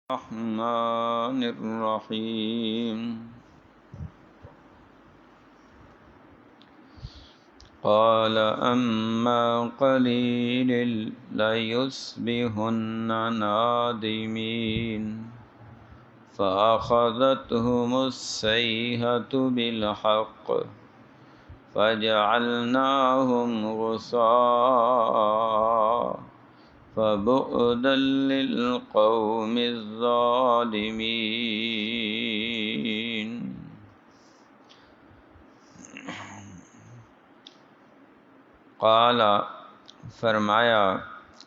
الرحمن الرحيم قال أما قليل ليصبحن نادمين فأخذتهم الصيحة بالحق فجعلناهم غثاء فبعدا للقوم الظالمين۔ قال فرمایا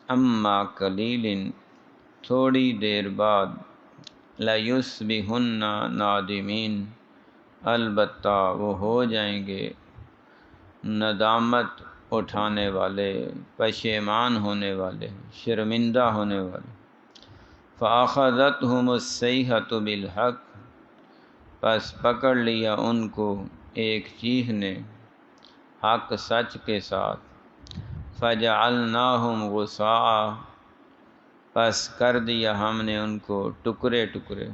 اما قلیل تھوڑی دیر بعد لیصبحن نادمین البتہ وہ ہو جائیں گے ندامت اٹھانے والے، پشیمان ہونے والے، شرمندہ ہونے والے۔ فَأَخَذَتْهُمُ الصَّيْحَةُ بِالْحَقِّ پس پکڑ لیا ان کو ایک چیخ نے حق سچ کے ساتھ۔ فَجَعَلْنَاهُمْ غُثَاءً پس کر دیا ہم نے ان کو ٹکڑے ٹکڑے۔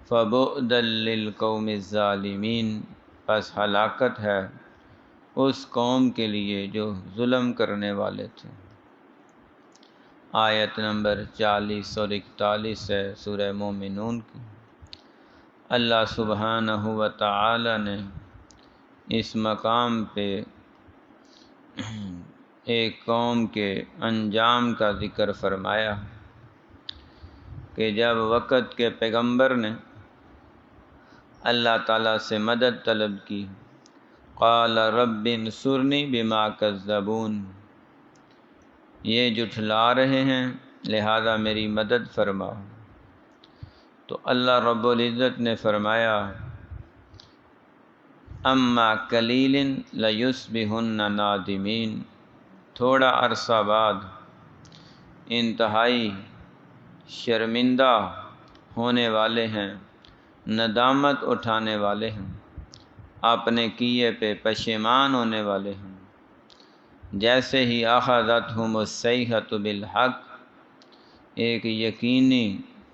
فَبُعْدًا لِلْقَوْمِ الظَّالِمِينَ پس ہلاکت ہے اس قوم کے لیے جو ظلم کرنے والے تھے۔ آیت نمبر 40 اور 41 ہے سورہ مومنون کی۔ اللہ سبحانہ و تعالی نے اس مقام پہ ایک قوم کے انجام کا ذکر فرمایا کہ جب وقت کے پیغمبر نے اللہ تعالیٰ سے مدد طلب کی، قال رب انصرنی بما کذبون، یہ جھٹلا رہے ہیں لہذا میری مدد فرما۔ تو اللہ رب العزت نے فرمایا اما قلیل لیصبحن نادمین، تھوڑا عرصہ بعد انتہائی شرمندہ ہونے والے ہیں، ندامت اٹھانے والے ہیں، اپنے کیے پہ پشیمان ہونے والے ہیں۔ جیسے ہی اخذتہم الصیحۃ بالحق، ایک یقینی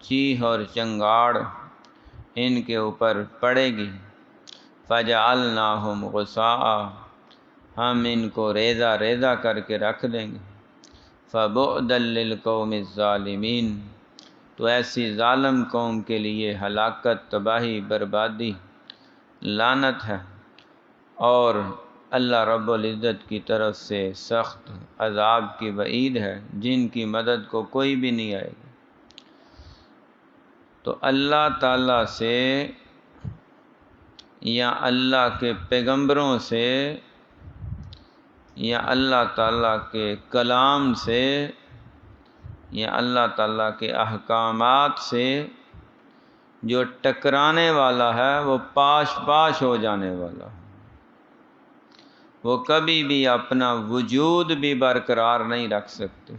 چیخ اور چنگاڑ ان کے اوپر پڑے گی۔ فجعلناہم غثاء ہم ان کو ریزہ ریزہ کر کے رکھ دیں گے۔ فبعدا للقوم الظالمین تو ایسی ظالم قوم کے لیے ہلاکت، تباہی، بربادی، لعنت ہے، اور اللہ رب العزت کی طرف سے سخت عذاب کی وعید ہے جن کی مدد کو کوئی بھی نہیں آئے گا۔ تو اللہ تعالیٰ سے یا اللہ کے پیغمبروں سے یا اللہ تعالیٰ کے کلام سے یا اللہ تعالیٰ کے احکامات سے جو ٹکرانے والا ہے وہ پاش پاش ہو جانے والا ہے، وہ کبھی بھی اپنا وجود بھی برقرار نہیں رکھ سکتے۔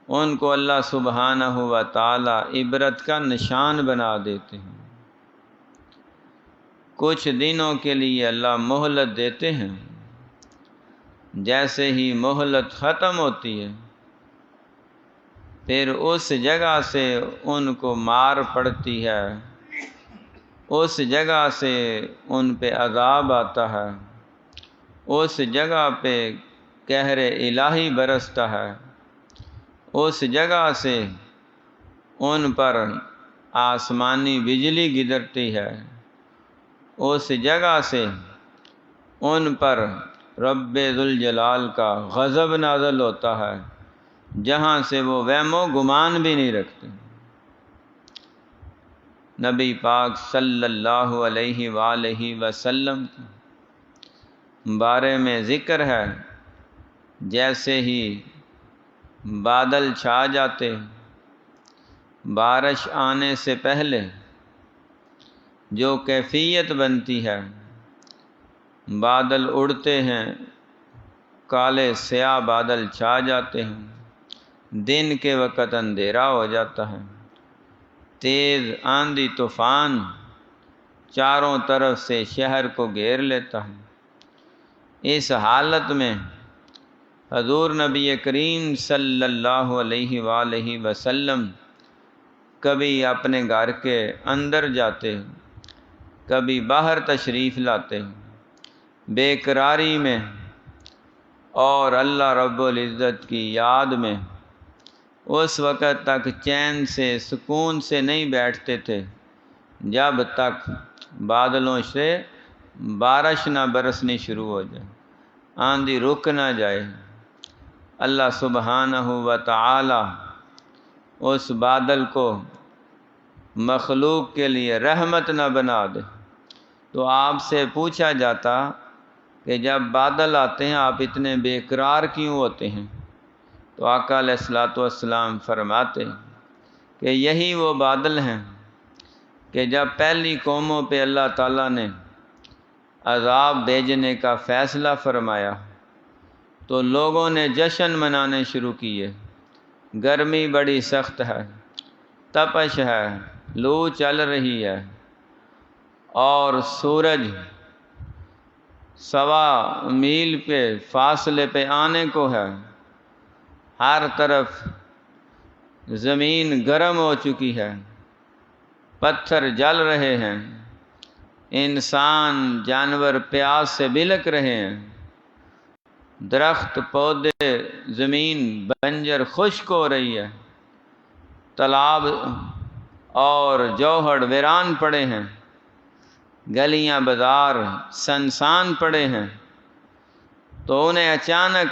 ان کو اللہ سبحانہ و تعالی عبرت کا نشان بنا دیتے ہیں۔ کچھ دنوں کے لیے اللہ مہلت دیتے ہیں، جیسے ہی مہلت ختم ہوتی ہے پھر اس جگہ سے ان کو مار پڑتی ہے، اس جگہ سے ان پہ عذاب آتا ہے، اس جگہ پہ قہر الہی برستا ہے، اس جگہ سے ان پر آسمانی بجلی گرتی ہے، اس جگہ سے ان پر رب ذوالجلال کا غضب نازل ہوتا ہے جہاں سے وہ وہم و گمان بھی نہیں رکھتے۔ نبی پاک صلی اللہ علیہ وآلہ وسلم کے بارے میں ذکر ہے جیسے ہی بادل چھا جاتے، بارش آنے سے پہلے جو کیفیت بنتی ہے، بادل اڑتے ہیں، کالے سیاہ بادل چھا جاتے ہیں، دن کے وقت اندھیرا ہو جاتا ہے، تیز آندھی طوفان چاروں طرف سے شہر کو گھیر لیتا ہے۔ اس حالت میں حضور نبی کریم صلی اللہ علیہ وآلہ وسلم کبھی اپنے گھر کے اندر جاتے، کبھی باہر تشریف لاتے، بے قراری میں اور اللہ رب العزت کی یاد میں اس وقت تک چین سے سکون سے نہیں بیٹھتے تھے جب تک بادلوں سے بارش نہ برسنی شروع ہو جائے، آندھی رک نہ جائے، اللہ سبحانہ و تعالی اس بادل کو مخلوق کے لیے رحمت نہ بنا دے۔ تو آپ سے پوچھا جاتا کہ جب بادل آتے ہیں آپ اتنے بے قرار کیوں ہوتے ہیں؟ تو آقا علیہ الصلوۃ والسلام فرماتے کہ یہی وہ بادل ہیں کہ جب پہلی قوموں پہ اللہ تعالیٰ نے عذاب بھیجنے کا فیصلہ فرمایا تو لوگوں نے جشن منانے شروع کیے، گرمی بڑی سخت ہے، تپش ہے، لو چل رہی ہے اور سورج 1.25 میل پہ فاصلے پہ آنے کو ہے، ہر طرف زمین گرم ہو چکی ہے، پتھر جل رہے ہیں، انسان جانور پیاس سے بلک رہے ہیں، درخت پودے زمین بنجر خشک ہو رہی ہے، تالاب اور جوہڑ ویران پڑے ہیں، گلیاں بازار سنسان پڑے ہیں، تو انہیں اچانک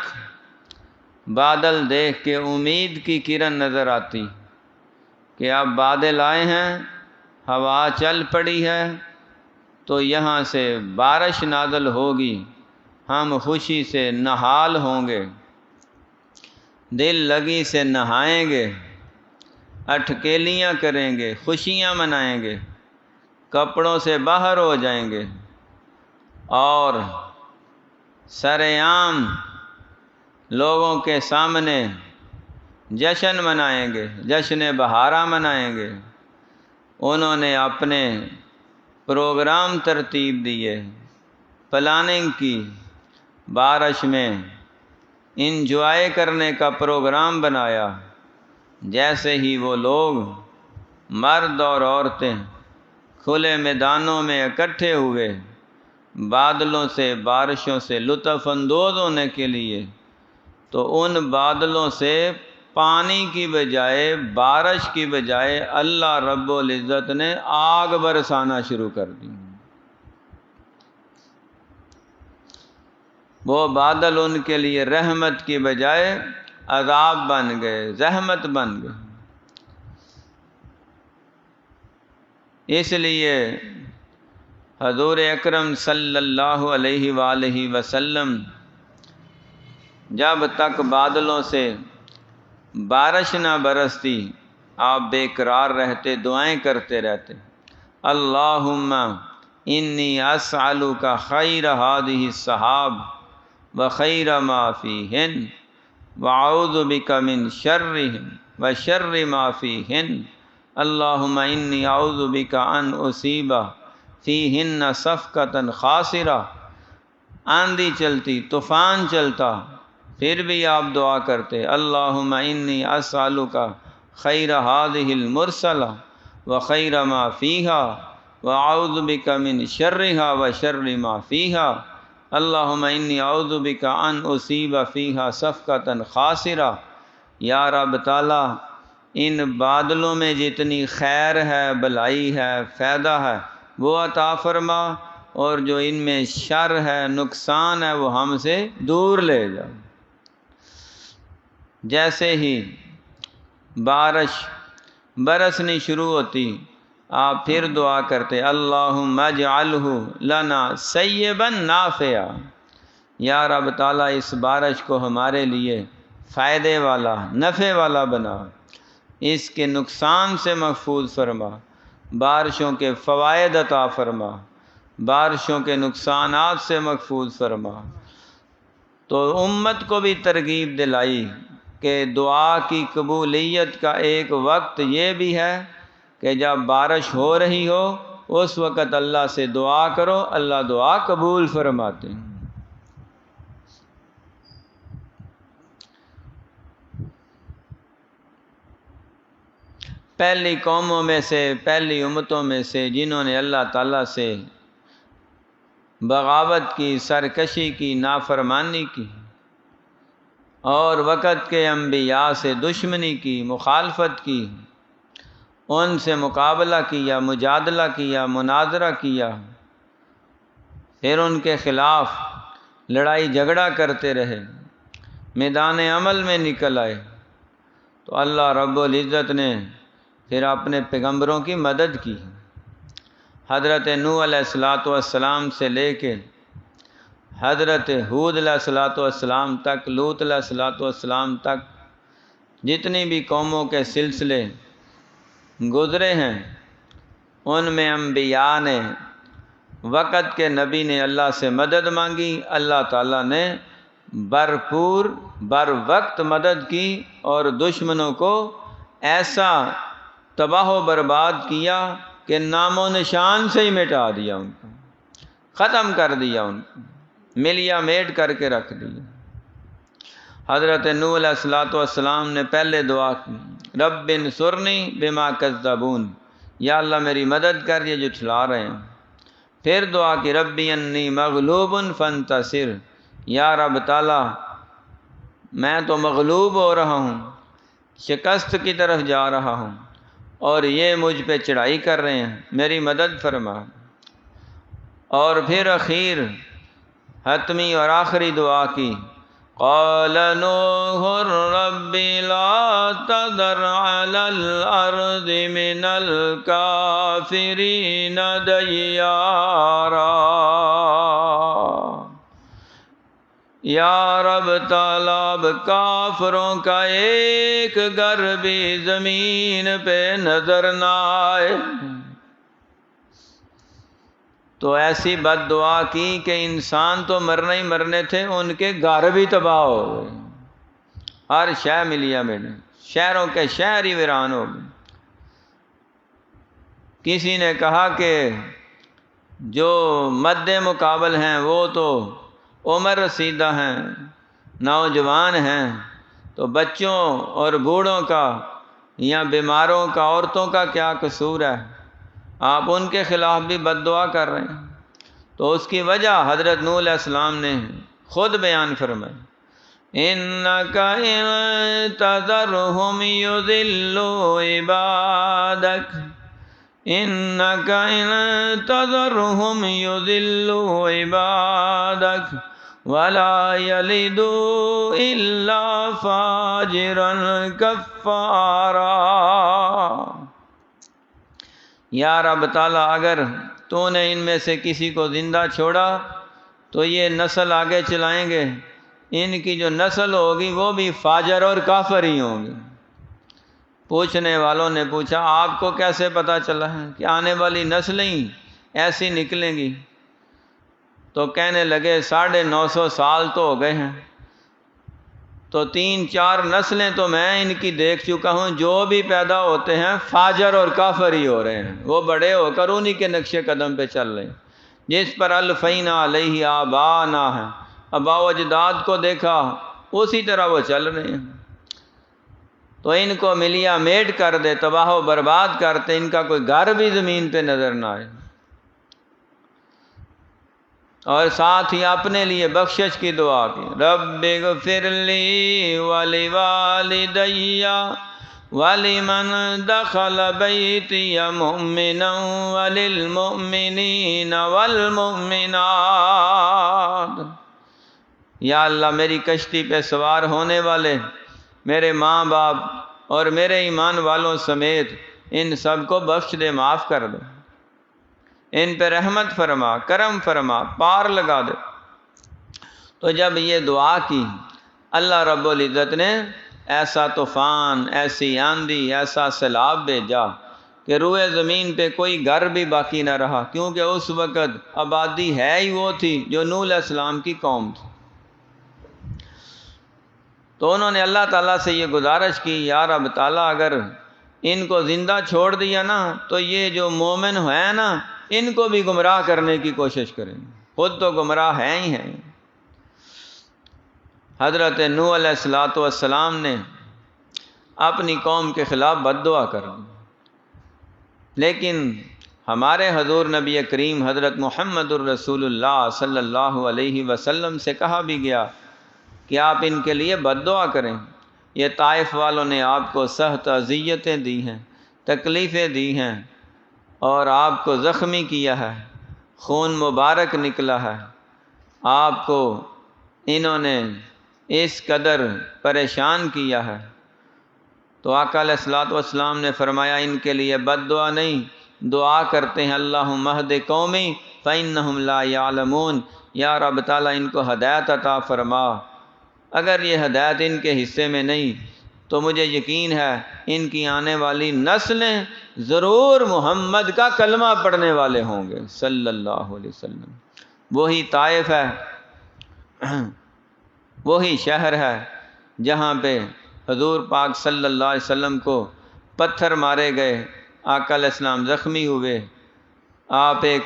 بادل دیکھ کے امید کی کرن نظر آتی کہ اب بادل آئے ہیں، ہوا چل پڑی ہے تو یہاں سے بارش نازل ہوگی، ہم خوشی سے نہال ہوں گے، دل لگی سے نہائیں گے، اٹکیلیاں کریں گے، خوشیاں منائیں گے، کپڑوں سے باہر ہو جائیں گے اور سر عام لوگوں کے سامنے جشن منائیں گے، جشن بہارا منائیں گے۔ انہوں نے اپنے پروگرام ترتیب دیے، پلاننگ کی، بارش میں انجوائے کرنے کا پروگرام بنایا۔ جیسے ہی وہ لوگ مرد اور عورتیں کھلے میدانوں میں اکٹھے ہوئے بادلوں سے بارشوں سے لطف اندوز ہونے کے لیے، تو ان بادلوں سے پانی کی بجائے بارش کی بجائے اللہ رب العزت نے آگ برسانا شروع کر دی۔ وہ بادل ان کے لیے رحمت کی بجائے عذاب بن گئے، زحمت بن گئے۔ اس لیے حضور اکرم صلی اللہ علیہ وآلہ وسلم جب تک بادلوں سے بارش نہ برستی آپ بے قرار رہتے، دعائیں کرتے رہتے، اللہم انی اسألک خیر ہذہ السحاب وخیر ما فیہن واعوذ بک من شرہن وشر ما فیہن اللہم انی اعوذ بک ان اصیب فیہن صفقۃ خاسرہ۔ آندھی چلتی، طوفان چلتا، پھر بھی آپ دعا کرتے، اللہم انی اسألک خیر ہذہ المرسلہ وخیر ما فیہا واعوذ بک من شرہا وشر ما فیہا اللہم انی اعوذ بک ان اصیب فیہا صفقۃ خاسرہ۔ یا رب تعالی ان بادلوں میں جتنی خیر ہے، بھلائی ہے، فائدہ ہے وہ عطا فرما، اور جو ان میں شر ہے، نقصان ہے، وہ ہم سے دور لے جا۔ جیسے ہی بارش برسنی شروع ہوتی آپ پھر دعا کرتے، اللہم اجعلہ لنا سیبا نافعا۔ یا رب تعالیٰ اس بارش کو ہمارے لیے فائدے والا، نفع والا بنا، اس کے نقصان سے محفوظ فرما، بارشوں کے فوائد عطا فرما، بارشوں کے نقصانات سے محفوظ فرما۔ تو امت کو بھی ترغیب دلائی کہ دعا کی قبولیت کا ایک وقت یہ بھی ہے کہ جب بارش ہو رہی ہو اس وقت اللہ سے دعا کرو، اللہ دعا قبول فرماتے ہیں۔ پہلی قوموں میں سے، پہلی امتوں میں سے جنہوں نے اللہ تعالیٰ سے بغاوت کی، سرکشی کی، نافرمانی کی، اور وقت کے انبیاء سے دشمنی کی، مخالفت کی، ان سے مقابلہ کیا، مجادلہ کیا، مناظرہ کیا، پھر ان کے خلاف لڑائی جھگڑا کرتے رہے، میدان عمل میں نکل آئے، تو اللہ رب العزت نے پھر اپنے پیغمبروں کی مدد کی۔ حضرت نوح علیہ السلام سے لے کے حضرت ہود علیہ السلام تک، لوط علیہ السلام تک جتنی بھی قوموں کے سلسلے گزرے ہیں، ان میں انبیاء نے، وقت کے نبی نے اللہ سے مدد مانگی، اللہ تعالیٰ نے بھرپور بر وقت مدد کی، اور دشمنوں کو ایسا تباہ و برباد کیا کہ نام و نشان سے ہی مٹا دیا، ان کو ختم کر دیا، ان کو ملیا میٹ کر کے رکھ دیا۔ حضرت نوح علیہ السلام نے پہلے دعا کی، رب انصرنی بما کذبون، یا اللہ میری مدد کر، یہ جھٹلا رہے ہیں۔ پھر دعا کی، ربی انی مغلوب فانتصر، یا رب تعالیٰ میں تو مغلوب ہو رہا ہوں، شکست کی طرف جا رہا ہوں، اور یہ مجھ پہ چڑھائی کر رہے ہیں، میری مدد فرما۔ اور پھر اخیر حتمی اور آخری دعا کی، قال نوح رب لا تذر علی الارض من الکافرین دیارا، یا رب تعالیٰ اب کافروں کا ایک گھر بھی زمین پہ نظر نہ آئے۔ تو ایسی بد دعا کی کہ انسان تو مرنے ہی مرنے تھے، ان کے گھر بھی تباہ ہو گئے، ہر شے ملیا میٹ، شہروں کے شہر ہی ویران ہو گئے۔ کسی نے کہا کہ جو مد مقابل ہیں وہ تو عمر رسیدہ ہیں، نوجوان ہیں، تو بچوں اور بوڑھوں کا یا بیماروں کا، عورتوں کا کیا قصور ہے، آپ ان کے خلاف بھی بد دعا کر رہے ہیں۔ تو اس کی وجہ حضرت نوح علیہ السلام نے خود بیان فرمائی، اِنَّكَ إِن تَذَرْهُمْ يُضِلُّوا عِبَادَكَ إِنَّكَ إِن تَذَرْهُمْ يُضِلُّوا عِبَادَكَ وَلَا يَلِدُوا إِلَّا فَاجِرًا كَفَّارًا۔ یا رب تعالیٰ اگر تو نے ان میں سے کسی کو زندہ چھوڑا تو یہ نسل آگے چلائیں گے، ان کی جو نسل ہوگی وہ بھی فاجر اور کافر ہی ہوں گے۔ پوچھنے والوں نے پوچھا، آپ کو کیسے پتہ چلا ہے کہ آنے والی نسلیں ایسی نکلیں گی؟ تو کہنے لگے 950 سال تو ہو گئے ہیں، تو 3-4 نسلیں تو میں ان کی دیکھ چکا ہوں، جو بھی پیدا ہوتے ہیں فاجر اور کافر ہی ہو رہے ہیں، وہ بڑے ہو کر انہی کے نقش قدم پہ چل رہے ہیں، جس پر الفینا علیہ آبانا ہے، آباء و اجداد کو دیکھا اسی طرح وہ چل رہے ہیں۔ تو ان کو ملیا میٹ کر دے، تباہ و برباد کرتے، ان کا کوئی گھر بھی زمین پہ نظر نہ آئے، اور ساتھ ہی اپنے لیے بخشش کی دعا کی، رب اغفر لی ولوالدی ولمن دخل بیتی مؤمنا وللمؤمنین والمؤمنات۔ یا اللہ میری کشتی پہ سوار ہونے والے میرے ماں باپ اور میرے ایمان والوں سمیت ان سب کو بخش دے، معاف کر دے، ان پہ رحمت فرما، کرم فرما، پار لگا دے۔ تو جب یہ دعا کی، اللہ رب العزت نے ایسا طوفان، ایسی آندھی، ایسا سیلاب بھیجا کہ روئے زمین پہ کوئی گھر بھی باقی نہ رہا، کیونکہ اس وقت آبادی ہے ہی وہ تھی جو نوح علیہ السلام کی قوم تھی۔ تو انہوں نے اللہ تعالیٰ سے یہ گزارش کی، یا رب تعالیٰ اگر ان کو زندہ چھوڑ دیا نا تو یہ جو مومن ہیں نا ان کو بھی گمراہ کرنے کی کوشش کریں، خود تو گمراہ ہیں ہی ہیں۔ حضرت نوح علیہ السلام نے اپنی قوم کے خلاف بد دعا کر دی، لیکن ہمارے حضور نبی کریم حضرت محمد الرسول اللہ صلی اللہ علیہ وسلم سے کہا بھی گیا کہ آپ ان کے لیے بد دعا کریں، یہ طائف والوں نے آپ کو سخت اذیتیں دی ہیں، تکلیفیں دی ہیں اور آپ کو زخمی کیا ہے، خون مبارک نکلا ہے، آپ کو انہوں نے اس قدر پریشان کیا ہے۔ تو آقا علیہ الصلوۃ والسلام نے فرمایا ان کے لیے بد دعا نہیں، دعا کرتے ہیں اللہم اہد قومی فإنہم لا یعلمون، یا رب تعالیٰ ان کو ہدایت عطا فرما، اگر یہ ہدایت ان کے حصے میں نہیں تو مجھے یقین ہے ان کی آنے والی نسلیں ضرور محمد کا کلمہ پڑھنے والے ہوں گے صلی اللہ علیہ وسلم۔ وہی طائف ہے، وہی شہر ہے جہاں پہ حضور پاک صلی اللہ علیہ وسلم کو پتھر مارے گئے، آقا علیہ السلام زخمی ہوئے، آپ ایک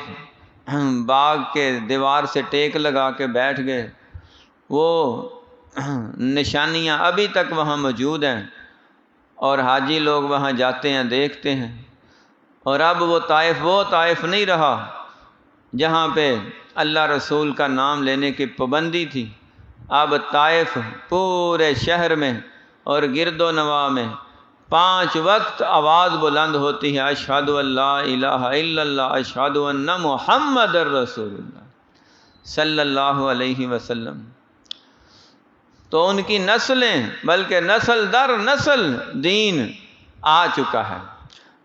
باغ کے دیوار سے ٹیک لگا کے بیٹھ گئے، وہ نشانیاں ابھی تک وہاں موجود ہیں اور حاجی لوگ وہاں جاتے ہیں دیکھتے ہیں۔ اور اب وہ طائف نہیں رہا جہاں پہ اللہ رسول کا نام لینے کی پابندی تھی، اب طائف پورے شہر میں اور گرد و نواح میں 5 وقت آواز بلند ہوتی ہے، اشہد ان لا الہ الا اللہ اشہد ان محمد الرسول اللہ صلی اللہ علیہ وسلم۔ تو ان کی نسلیں بلکہ نسل در نسل دین آ چکا ہے۔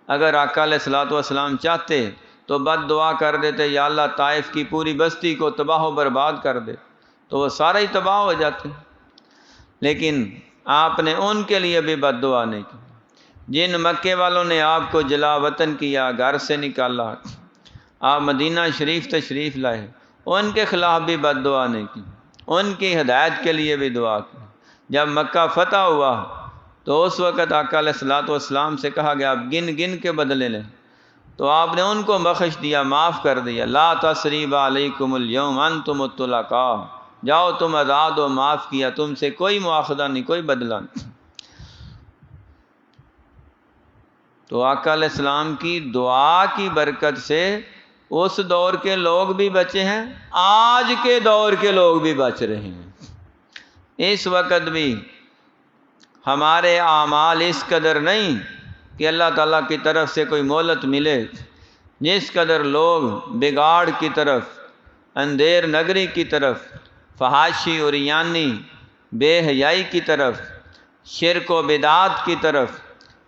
اگر آقا علیہ الصلوۃ والسلام چاہتے تو بد دعا کر دیتے یا اللہ طائف کی پوری بستی کو تباہ و برباد کر دے، تو وہ سارا ہی تباہ ہو جاتے، لیکن آپ نے ان کے لیے بھی بد دعا نہیں کی۔ جن مکے والوں نے آپ کو جلا وطن کیا، گھر سے نکالا، آپ مدینہ شریف تشریف لائے، ان کے خلاف بھی بد دعا نہیں کی، ان کی ہدایت کے لیے بھی دعا کی۔ جب مکہ فتح ہوا تو اس وقت آقا علیہ الصلوۃ والسلام سے کہا گیا آپ گن گن کے بدلے لیں، تو آپ نے ان کو بخش دیا، معاف کر دیا، لا تثریب علیکم اليوم انتم الطلقاء، جاؤ تم آزاد ہو، معاف کیا، تم سے کوئی مواخذہ نہیں، کوئی بدلہ نہیں۔ تو آقا علیہ السلام کی دعا کی برکت سے اس دور کے لوگ بھی بچے ہیں، آج کے دور کے لوگ بھی بچ رہے ہیں۔ اس وقت بھی ہمارے اعمال اس قدر نہیں کہ اللہ تعالیٰ کی طرف سے کوئی مہلت ملے، جس قدر لوگ بگاڑ کی طرف، اندھیر نگری کی طرف، فحاشی اور عریانی بے حیائی کی طرف، شرک و بدعات کی طرف،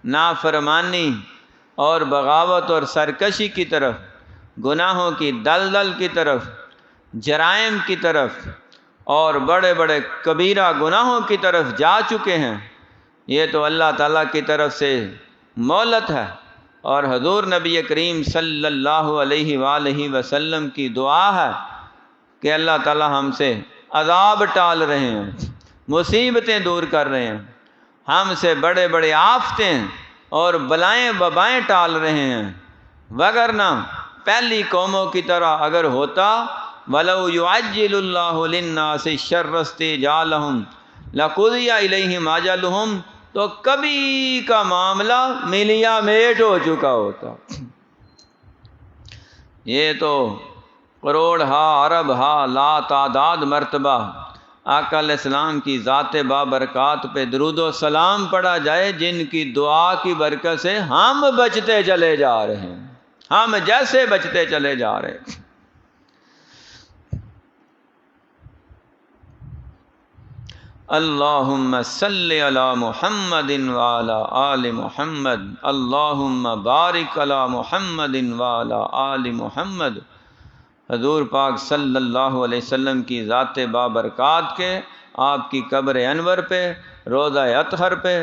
نافرمانی اور بغاوت اور سرکشی کی طرف، گناہوں کی دلدل کی طرف، جرائم کی طرف اور بڑے بڑے کبیرہ گناہوں کی طرف جا چکے ہیں، یہ تو اللہ تعالیٰ کی طرف سے مہلت ہے، اور حضور نبی کریم صلی اللہ علیہ وآلہ وسلم کی دعا ہے کہ اللہ تعالیٰ ہم سے عذاب ٹال رہے ہیں، مصیبتیں دور کر رہے ہیں، ہم سے بڑے بڑے آفتیں اور بلائیں وبائیں ٹال رہے ہیں، وگرنہ پہلی قوموں کی طرح اگر ہوتا وَلَوْ يُعَجِّلُ اللَّهُ لِلنَّاسِ الشَّرَّ اسْتِعْجَالَهُمْ لَقُضِيَ إِلَيْهِمْ أَجَلُهُمْ، تو کبھی کا معاملہ ملیا میٹ ہو چکا ہوتا۔ یہ تو کروڑ ہا ارب ہا لا تعداد مرتبہ آقا علیہ السلام کی ذات بابرکات پہ درود و سلام پڑھا جائے، جن کی دعا کی برکت سے ہم بچتے چلے جا رہے ہیں، ہم جیسے بچتے چلے جا رہے ہیں۔ اللہم صلی علی محمد وعلی آل محمد، اللہم بارک علی محمد وعلی آل محمد۔ حضور پاک صلی اللہ علیہ وسلم کی ذات بابرکات کے، آپ کی قبر انور پہ، روضہ اطہر پہ،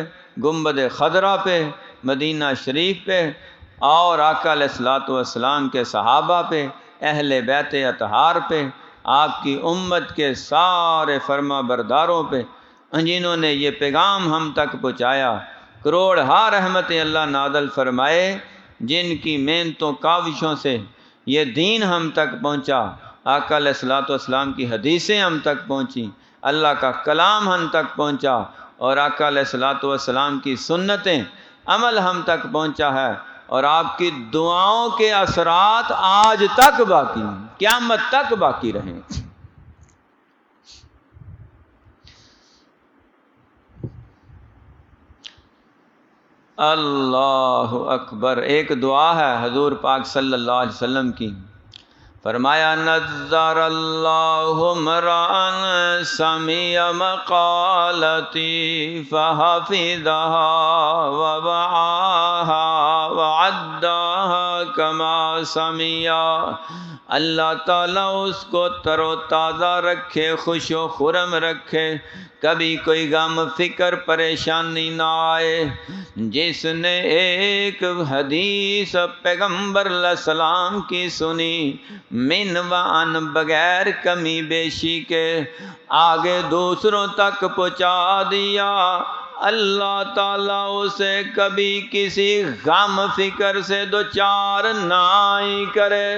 گنبد خضرا پہ، مدینہ شریف پہ، اور آقا علیہ الصلوۃ والسلام کے صحابہ پہ، اہل بیت اطہار پہ، آپ کی امت کے سارے فرما برداروں پہ، جنہوں نے یہ پیغام ہم تک پہنچایا، کروڑ ہا رحمتیں اللہ نازل فرمائے، جن کی محنتوں کاوشوں سے یہ دین ہم تک پہنچا، آقا علیہ الصلوۃ والسلام کی حدیثیں ہم تک پہنچیں، اللہ کا کلام ہم تک پہنچا، اور آقا علیہ الصلوۃ والسلام کی سنتیں عمل ہم تک پہنچا ہے، اور آپ کی دعاؤں کے اثرات آج تک باقی ہیں، قیامت تک باقی رہیں۔ اللہ اکبر۔ ایک دعا ہے حضور پاک صلی اللہ علیہ وسلم کی، فرمایا نظر اللہ امرأن سمع مقالتی فحفظها ووعاها وعدها كما سمع۔ اللہ تعالیٰ اس کو تر و تازہ رکھے، خوش و خرم رکھے، کبھی کوئی غم فکر پریشانی نہ آئے۔ جس نے ایک حدیث پیغمبر علیہ السلام کی سنی من و ان بغیر کمی بیشی کے، آگے دوسروں تک پہنچا دیا، اللہ تعالیٰ اسے کبھی کسی غم فکر سے دوچار نہ ہی کرے،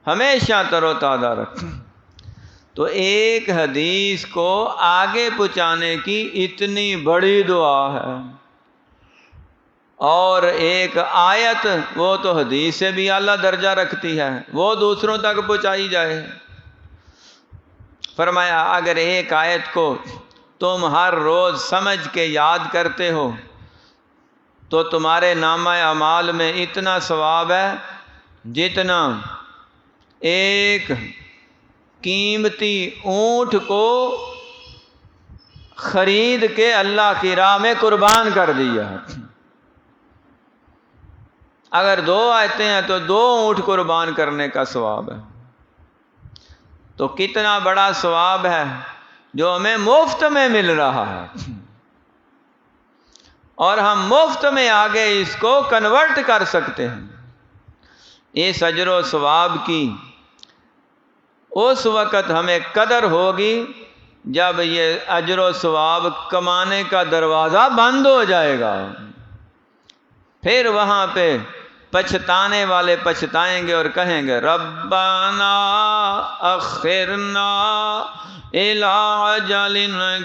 ہمیشہ تر و تازہ رکھے۔ تو ایک حدیث کو آگے پہنچانے کی اتنی بڑی دعا ہے، اور ایک آیت وہ تو حدیث سے بھی اعلیٰ درجہ رکھتی ہے، وہ دوسروں تک پہنچائی جائے۔ فرمایا اگر ایک آیت کو تم ہر روز سمجھ کے یاد کرتے ہو تو تمہارے نامہ اعمال میں اتنا ثواب ہے جتنا ایک قیمتی اونٹ کو خرید کے اللہ کی راہ میں قربان کر دیا۔ اگر 2 آیتیں ہیں تو 2 اونٹ قربان کرنے کا ثواب ہے۔ تو کتنا بڑا ثواب ہے جو ہمیں مفت میں مل رہا ہے، اور ہم مفت میں آگے اس کو کنورٹ کر سکتے ہیں۔ اس اجر و ثواب کی اس وقت ہمیں قدر ہوگی جب یہ اجر و ثواب کمانے کا دروازہ بند ہو جائے گا، پھر وہاں پہ پچھتانے والے پچھتائیں گے اور کہیں گے ربنا اخرنا الی اجل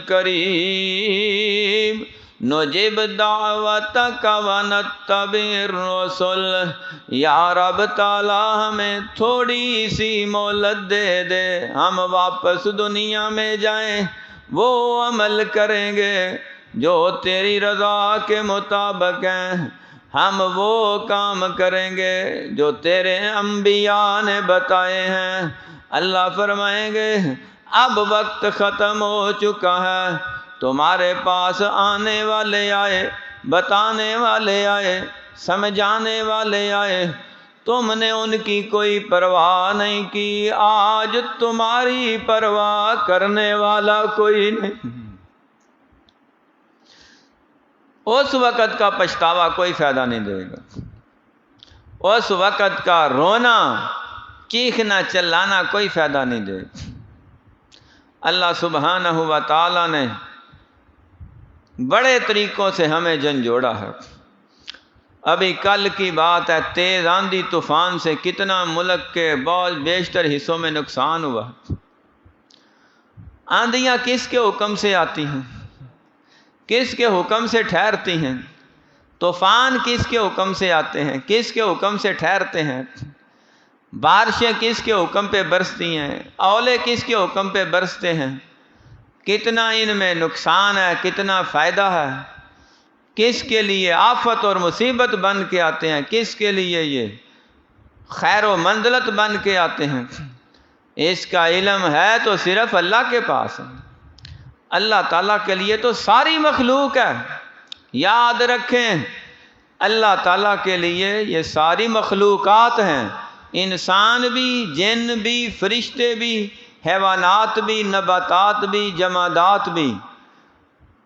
قریب نجب دعوتک ونتبع الرسل۔ یا رب تعالیٰ ہمیں تھوڑی سی مہلت دے دے، ہم واپس دنیا میں جائیں، وہ عمل کریں گے جو تیری رضا کے مطابق ہیں، ہم وہ کام کریں گے جو تیرے انبیاء نے بتائے ہیں۔ اللہ فرمائیں گے اب وقت ختم ہو چکا ہے، تمہارے پاس آنے والے آئے، بتانے والے آئے، سمجھانے والے آئے، تم نے ان کی کوئی پرواہ نہیں کی، آج تمہاری پرواہ کرنے والا کوئی نہیں۔ اس وقت کا پچھتاوا کوئی فائدہ نہیں دے گا، اس وقت کا رونا چیخنا چلانا کوئی فائدہ نہیں دے گا۔ اللہ سبحانہ و تعالی نے بڑے طریقوں سے ہمیں جھنجھوڑا ہے۔ ابھی کل کی بات ہے، تیز آندھی طوفان سے کتنا ملک کے بہت بیشتر حصوں میں نقصان ہوا۔ آندھیاں کس کے حکم سے آتی ہیں؟ کس کے حکم سے ٹھہرتی ہیں؟ طوفان کس کے حکم سے آتے ہیں؟ کس کے حکم سے ٹھہرتے ہیں؟ بارشیں کس کے حکم پہ برستی ہیں؟ اولے کس کے حکم پہ برستے ہیں؟ کتنا ان میں نقصان ہے، کتنا فائدہ ہے، کس کے لیے آفت اور مصیبت بن کے آتے ہیں، کس کے لیے یہ خیر و منزلت بن کے آتے ہیں، اس کا علم ہے تو صرف اللہ کے پاس ہے۔ اللہ تعالیٰ کے لیے تو ساری مخلوق ہے، یاد رکھیں اللہ تعالیٰ کے لیے یہ ساری مخلوقات ہیں، انسان بھی، جن بھی، فرشتے بھی، حیوانات بھی، نباتات بھی، جمادات بھی،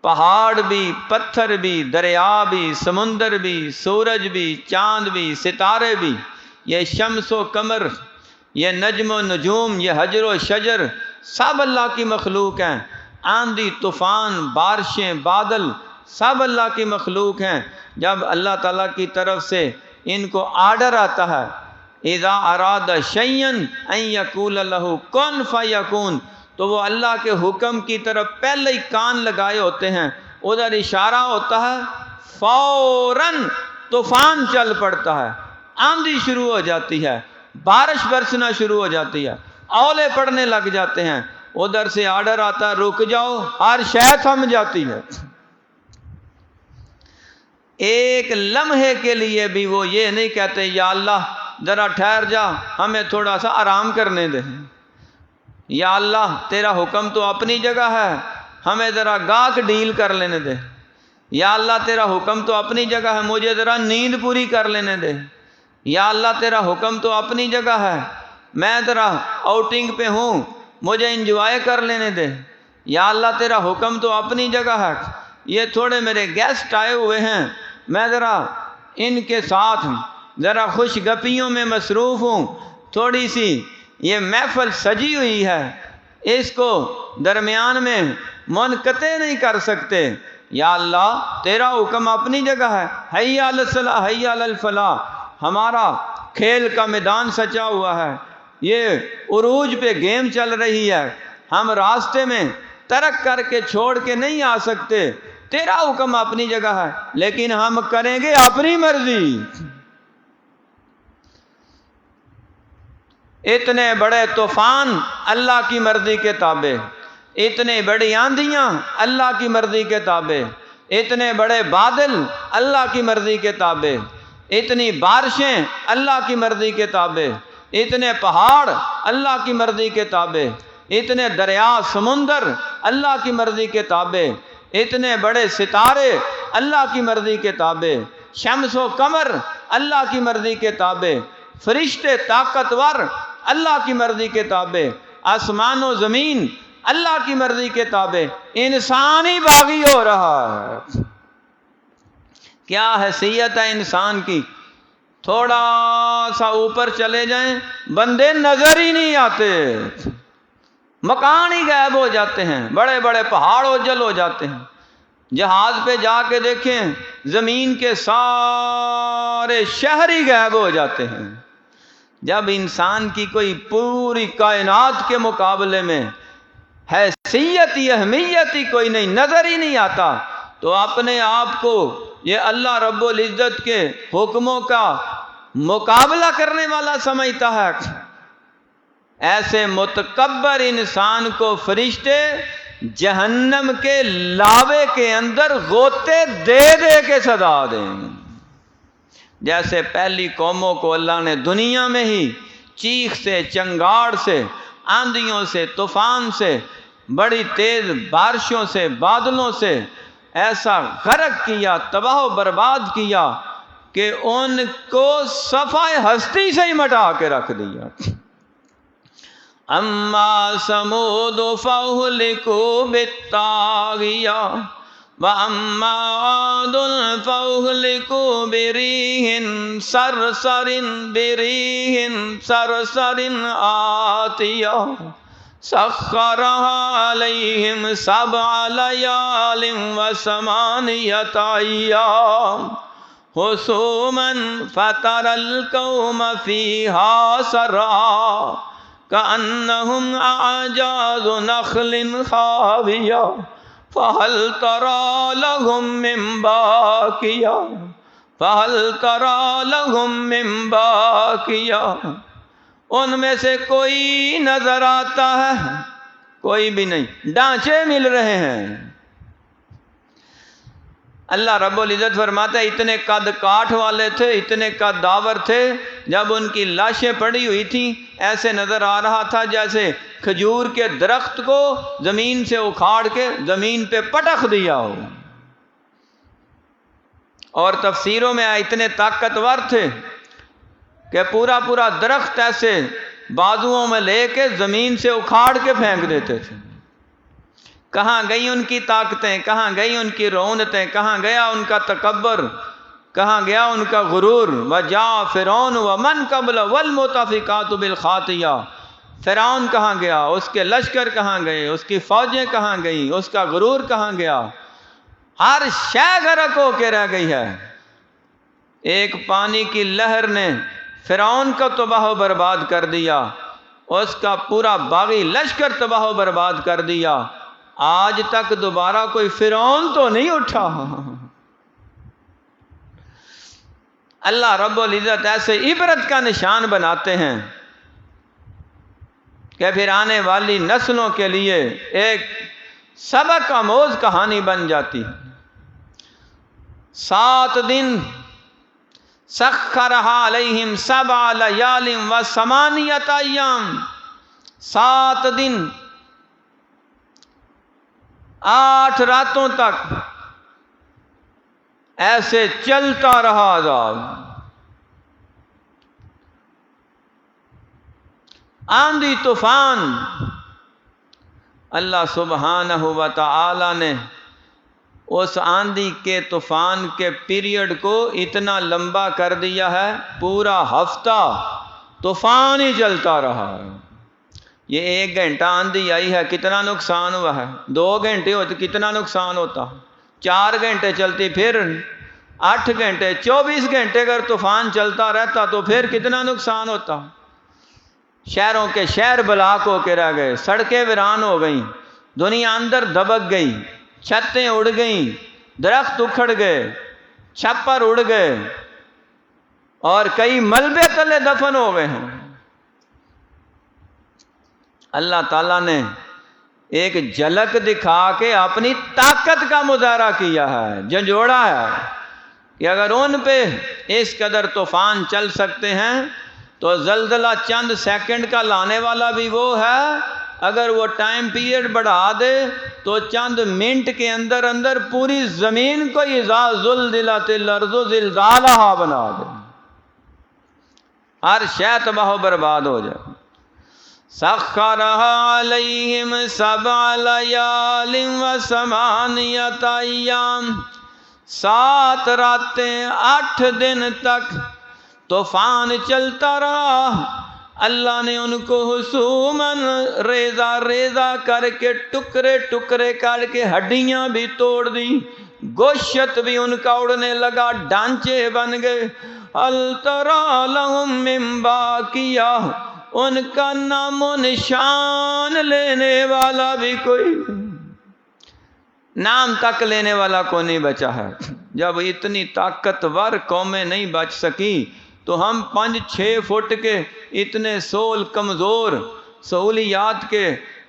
پہاڑ بھی، پتھر بھی، دریا بھی، سمندر بھی، سورج بھی، چاند بھی، ستارے بھی، یہ شمس و قمر، یہ نجم و نجوم، یہ حجر و شجر، سب اللہ کی مخلوق ہیں۔ آندھی طوفان بارشیں بادل سب اللہ کی مخلوق ہیں۔ جب اللہ تعالیٰ کی طرف سے ان کو آرڈر آتا ہے اذا اراد شیئا ان یقول له کن فیکون، تو وہ اللہ کے حکم کی طرف پہلے ہی کان لگائے ہوتے ہیں، ادھر اشارہ ہوتا ہے فوراً طوفان چل پڑتا ہے، آندھی شروع ہو جاتی ہے، بارش برسنا شروع ہو جاتی ہے، اولے پڑنے لگ جاتے ہیں، ادھر سے آرڈر آتا ہے رک جاؤ، ہر شے تھم جاتی ہے۔ ایک لمحے کے لیے بھی وہ یہ نہیں کہتے یا اللہ ذرا ٹھہر جا، ہمیں تھوڑا سا آرام کرنے دے، یا اللہ تیرا حکم تو اپنی جگہ ہے، ہمیں ذرا گاہک ڈیل کر لینے دے، یا اللہ تیرا حکم تو اپنی جگہ ہے، مجھے ذرا نیند پوری کر لینے دے، یا اللہ تیرا حکم تو اپنی جگہ ہے، میں ذرا آؤٹنگ پہ ہوں، مجھے انجوائے کر لینے دے، یا اللہ تیرا حکم تو اپنی جگہ ہے، یہ تھوڑے میرے گیسٹ آئے ہوئے ہیں، میں ذرا ان کے ساتھ ذرا خوش گپیوں میں مصروف ہوں، تھوڑی سی یہ محفل سجی ہوئی ہے، اس کو درمیان میں منقطع نہیں کر سکتے، یا اللہ تیرا حکم اپنی جگہ ہے، حی علی الصلاح حی علی الفلاح، ہمارا کھیل کا میدان سجا ہوا ہے، یہ عروج پہ گیم چل رہی ہے، ہم راستے میں ترک کر کے چھوڑ کے نہیں آ سکتے، تیرا حکم اپنی جگہ ہے لیکن ہم کریں گے اپنی مرضی۔ اتنے بڑے طوفان اللہ کی مرضی کے تابع، اتنی بڑی آندھیاں اللہ کی مرضی کے تابع، اتنے بڑے بادل اللہ کی مرضی کے تابع، اتنی بارشیں اللہ کی مرضی کے تابع، اتنے پہاڑ اللہ کی مرضی کے تابع، اتنے دریا سمندر اللہ کی مرضی کے تابع، اتنے بڑے ستارے اللہ کی مرضی کے تابع، شمس و قمر اللہ کی مرضی کے تابع، فرشتے طاقتور اللہ کی مرضی کے تابع، آسمان و زمین اللہ کی مرضی کے تابع، انسان ہی باغی ہو رہا ہے۔ کیا حیثیت ہے انسان کی، تھوڑا سا اوپر چلے جائیں بندے نظر ہی نہیں آتے، مکان ہی غائب ہو جاتے ہیں، بڑے بڑے پہاڑ اوجل ہو جاتے ہیں، جہاز پہ جا کے دیکھیں زمین کے سارے شہر ہی غائب ہو جاتے ہیں۔ جب انسان کی کوئی پوری کائنات کے مقابلے میں حیثیت ہی اہمیت ہی کوئی نہیں، نظر ہی نہیں آتا، تو اپنے آپ کو یہ اللہ رب العزت کے حکموں کا مقابلہ کرنے والا سمجھتا ہے۔ ایسے متکبر انسان کو فرشتے جہنم کے لاوے کے اندر غوطے دے دے کے سزا دیں، جیسے پہلی قوموں کو اللہ نے دنیا میں ہی چیخ سے، چنگاڑ سے، آندھیوں سے، طوفان سے، بڑی تیز بارشوں سے، بادلوں سے ایسا غرق کیا، تباہ و برباد کیا کہ ان کو صفحہ ہستی سے ہی مٹا کے رکھ دیا۔ اما ثمود فاہلکوا بالطاغیہ واما عاد فاہلکوا بریح صرصر آتیہ سخرها علیہم 7 لیال و8 ایام حسوما فتری القوم فیہا صرعا کأنہم اعجاز نخل خاویہ فہل تری لہم من باقیہ فہل تری لہم من باقیہ۔ ان میں سے کوئی نظر آتا ہے؟ کوئی بھی نہیں، ڈھانچے مل رہے ہیں۔ اللہ رب العزت فرماتا ہے اتنے قد کاٹ والے تھے، اتنے قد داور تھے، جب ان کی لاشیں پڑی ہوئی تھیں ایسے نظر آ رہا تھا جیسے کھجور کے درخت کو زمین سے اکھاڑ کے زمین پہ پٹخ دیا ہو۔ اور تفسیروں میں اتنے طاقتور تھے کہ پورا پورا درخت ایسے بازوؤں میں لے کے زمین سے اکھاڑ کے پھینک دیتے تھے۔ کہاں گئی ان کی طاقتیں، کہاں گئی ان کی رونتیں، کہاں گیا ان کا تکبر، کہاں گیا ان کا غرور۔ وجاء فرعون ومن قبل والمؤتفقات بالخاطئہ، فرعون کہاں گیا، اس کے لشکر کہاں گئے، اس کی فوجیں کہاں گئیں، اس کا غرور کہاں گیا، ہر شے غرق ہو کے رہ گئی ہے۔ ایک پانی کی لہر نے فرعون کو تباہ و برباد کر دیا، اس کا پورا باغی لشکر تباہ و برباد کر دیا، آج تک دوبارہ کوئی فرعون تو نہیں اٹھا۔ اللہ رب العزت ایسے عبرت کا نشان بناتے ہیں کہ پھر آنے والی نسلوں کے لیے ایک سبق آموز کہانی بن جاتی ہے۔ 7 دن سخرھا علیہم 7 لیال و 8 ایام، 7 دن 8 راتوں تک ایسے چلتا رہا عذاب۔ آندھی طوفان، اللہ سبحانہ و تعالی نے اس آندھی کے طوفان کے پیریڈ کو اتنا لمبا کر دیا ہے، پورا ہفتہ طوفان ہی چلتا رہا ہے۔ یہ 1 گھنٹہ آندھی آئی ہے، کتنا نقصان ہوا ہے؟ 2 گھنٹے ہوتے کتنا نقصان ہوتا؟ 4 گھنٹے چلتی، پھر 8 گھنٹے، 24 گھنٹے اگر طوفان چلتا رہتا تو پھر کتنا نقصان ہوتا؟ شہروں کے شہر بلاک ہو کے رہ گئے، سڑکیں ویران ہو گئیں، دنیا اندر دبک گئی، چھتیں اڑ گئیں، درخت اکھڑ گئے، چھپر اڑ گئے، اور کئی ملبے تلے دفن ہو گئے ہیں۔ اللہ تعالیٰ نے ایک جھلک دکھا کے اپنی طاقت کا مظاہرہ کیا ہے، جھنجھوڑا ہے کہ اگر ان پہ اس قدر طوفان چل سکتے ہیں تو زلزلہ چند سیکنڈ کا لانے والا بھی وہ ہے، اگر وہ ٹائم پیریڈ بڑھا دے تو چند منٹ کے اندر اندر پوری زمین کو اذا زلزلت الارض زلزالہا بنا دے، ہر شے تباہ و برباد ہو جائے۔ سخرھا علیہم 7 لیال و 8 ایام، 7 راتیں 8 دن تک طوفان چلتا رہا۔ اللہ نے ان کو حسوماً ریزہ ریزہ کر کے ٹکڑے ٹکڑے کر کے ہڈیاں بھی توڑ دی، گوشت بھی ان کا اڑنے لگا، ڈھانچے بن گئے۔ ہل تری لہم من باقیہ، ان کا نام و نشان لینے والا بھی کوئی، نام تک لینے والا کوئی نہیں بچا ہے۔ جب اتنی طاقتور قومیں نہیں بچ سکی تو ہم 5-6 فٹ کے اتنے سول کمزور سہولیات کے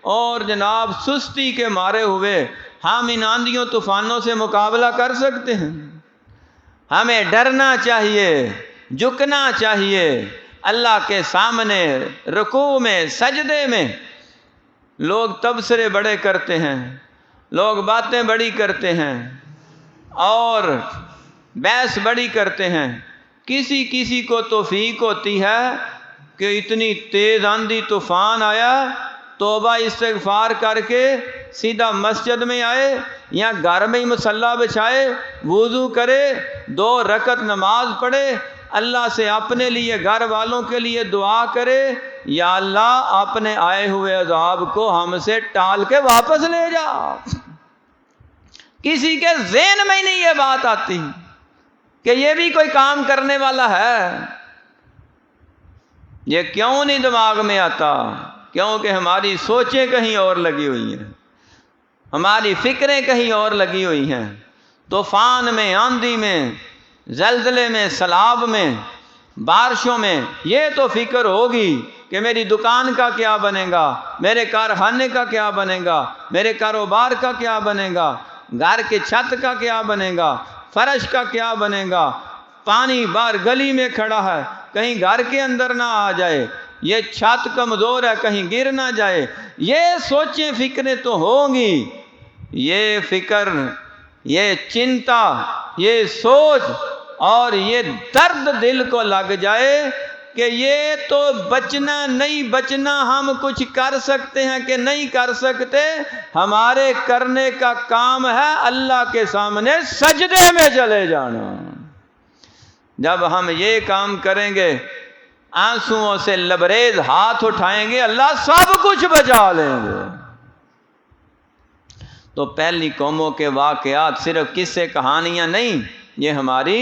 اور جناب سستی کے مارے ہوئے ہم ان آندھیوں طوفانوں سے مقابلہ کر سکتے ہیں؟ ہمیں ڈرنا چاہیے، جھکنا چاہیے اللہ کے سامنے، رکوع میں، سجدے میں۔ لوگ تبصرے بڑے کرتے ہیں، لوگ باتیں بڑی کرتے ہیں اور بحث بڑی کرتے ہیں۔ کسی کسی کو توفیق ہوتی ہے کہ اتنی تیز آندھی طوفان آیا، توبہ استغفار کر کے سیدھا مسجد میں آئے یا گھر میں ہی مصلی بچھائے، وضو کرے، 2 رکعت نماز پڑھے، اللہ سے اپنے لیے، گھر والوں کے لیے دعا کرے، یا اللہ اپنے آئے ہوئے عذاب کو ہم سے ٹال کے واپس لے جا۔ کسی کے ذہن میں ہی نہیں یہ بات آتی کہ یہ بھی کوئی کام کرنے والا ہے۔ یہ کیوں نہیں دماغ میں آتا؟ کیونکہ ہماری سوچیں کہیں اور لگی ہوئی ہیں، ہماری فکریں کہیں اور لگی ہوئی ہیں۔ طوفان میں، آندھی میں، زلزلے میں، سیلاب میں، بارشوں میں یہ تو فکر ہوگی کہ میری دکان کا کیا بنے گا، میرے کارخانے کا کیا بنے گا، میرے کاروبار کا کیا بنے گا، گھر کی چھت کا کیا بنے گا، فرش کا کیا بنے گا، پانی باہر گلی میں کھڑا ہے کہیں گھر کے اندر نہ آ جائے، یہ چھت کمزور ہے کہیں گر نہ جائے۔ یہ سوچیں فکریں تو ہوں گی، یہ فکر، یہ چنتا، یہ سوچ اور یہ درد دل کو لگ جائے کہ یہ تو بچنا نہیں بچنا، ہم کچھ کر سکتے ہیں کہ نہیں کر سکتے، ہمارے کرنے کا کام ہے اللہ کے سامنے سجدے میں چلے جانا۔ جب ہم یہ کام کریں گے، آنسوؤں سے لبریز ہاتھ اٹھائیں گے، اللہ سب کچھ بچا لیں گے۔ تو پہلی قوموں کے واقعات صرف قصے کہانیاں نہیں، یہ ہماری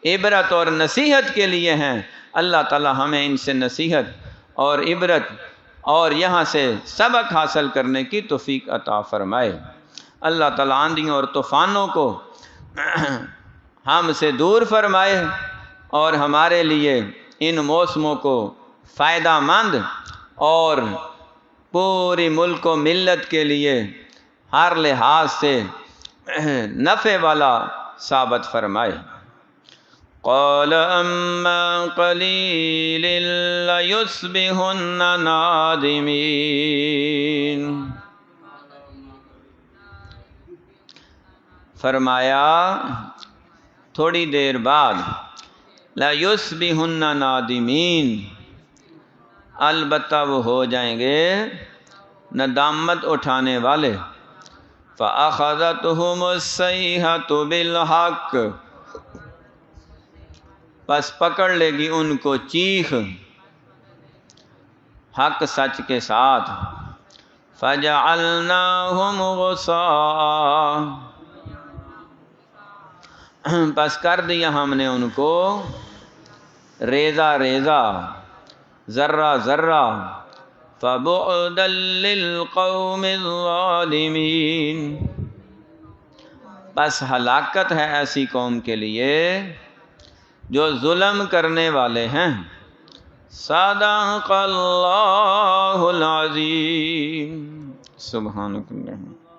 عبرت اور نصیحت کے لیے ہیں۔ اللہ تعالی ہمیں ان سے نصیحت اور عبرت اور یہاں سے سبق حاصل کرنے کی توفیق عطا فرمائے۔ اللہ تعالی آندھیوں اور طوفانوں کو ہم سے دور فرمائے، اور ہمارے لیے ان موسموں کو فائدہ مند اور پوری ملک و ملت کے لیے ہر لحاظ سے نفع والا ثابت فرمائے۔ قال اما قلیل لیصبحن نادمین، فرمایا تھوڑی دیر بعد لیصبحن نادمین، البتہ وہ ہو جائیں گے ندامت اٹھانے والے۔ فَأَخَذَتْهُمُ الصَّيْحَةُ بِالْحَقِّ، پس پکڑ لے گی ان کو چیخ حق سچ کے ساتھ۔ فَجَعَلْنَاهُمْ غُثَاءً، پس کر دیا ہم نے ان کو ریزہ ریزہ، ذرہ ذرہ۔ فَبُعْدًا لِلْقَوْمِ الظَّالِمِينَ، بس ہلاکت ہے ایسی قوم کے لیے جو ظلم کرنے والے ہیں۔ صدق اللہ العظیم۔ سبحانک اللہم۔